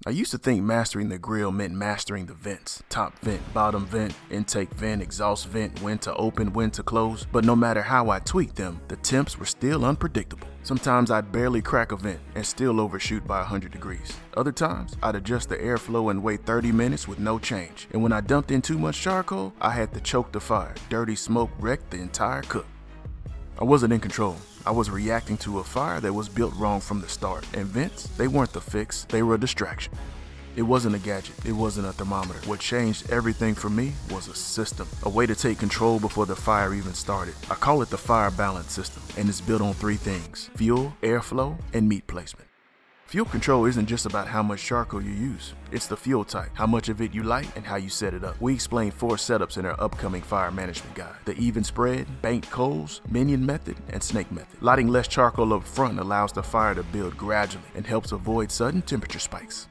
I used to think mastering the grill meant mastering the vents. Top vent, bottom vent, intake vent, exhaust vent, when to open, when to close. But no matter how I tweaked them, the temps were still unpredictable. Sometimes I'd barely crack a vent and still overshoot by 100 degrees. Other times, I'd adjust the airflow and wait 30 minutes with no change. And when I dumped in too much charcoal, I had to choke the fire. Dirty smoke wrecked the entire cook. I wasn't in control. I was reacting to a fire that was built wrong from the start. And vents, they weren't the fix, they were a distraction. It wasn't a gadget, it wasn't a thermometer. What changed everything for me was a system, a way to take control before the fire even started. I call it the fire balance system, and it's built on 3 things: fuel, airflow, and meat placement. Fuel control isn't just about how much charcoal you use. It's the fuel type, how much of it you light, and how you set it up. We explain 4 setups in our upcoming fire management guide: the even spread, banked coals, minion method, and snake method. Lighting less charcoal up front allows the fire to build gradually and helps avoid sudden temperature spikes.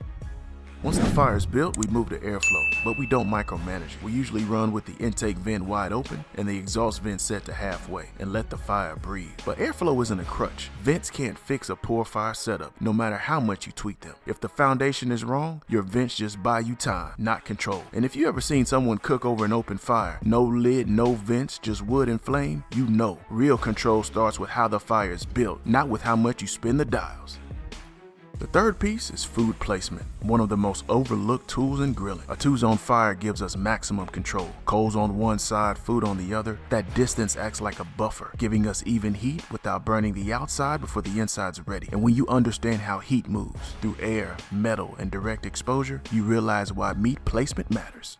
Once the fire is built, we move to airflow, but we don't micromanage it. We usually run with the intake vent wide open and the exhaust vent set to halfway and let the fire breathe. But airflow isn't a crutch. Vents can't fix a poor fire setup, no matter how much you tweak them. If the foundation is wrong, your vents just buy you time, not control. And if you ever seen someone cook over an open fire, no lid, no vents, just wood and flame, you know real control starts with how the fire is built, not with how much you spin the dials. The third piece is food placement, one of the most overlooked tools in grilling. A 2-zone fire gives us maximum control. Coals on one side, food on the other. That distance acts like a buffer, giving us even heat without burning the outside before the inside's ready. And when you understand how heat moves through air, metal, and direct exposure, you realize why meat placement matters.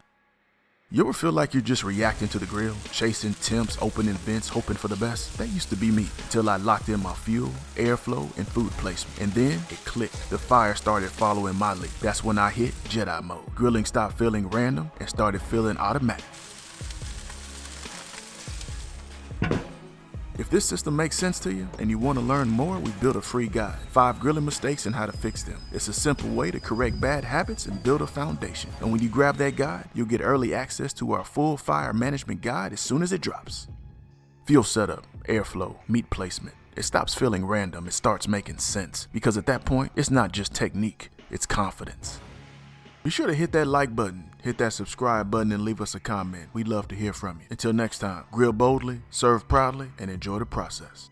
You ever feel like you're just reacting to the grill, chasing temps, opening vents, hoping for the best? That used to be me until I locked in my fuel, airflow, and food placement. And then it clicked. The fire started following my lead. That's when I hit Jedi mode. Grilling stopped feeling random and started feeling automatic. If this system makes sense to you and you want to learn more, we built a free guide, 5 grilling mistakes and how to fix them. It's a simple way to correct bad habits and build a foundation. And when you grab that guide, you'll get early access to our full fire management guide as soon as it drops. Fuel setup, airflow, meat placement. It stops feeling random, it starts making sense. Because at that point, it's not just technique, it's confidence. Be sure to hit that like button, hit that subscribe button, and leave us a comment. We'd love to hear from you. Until next time, grill boldly, serve proudly, and enjoy the process.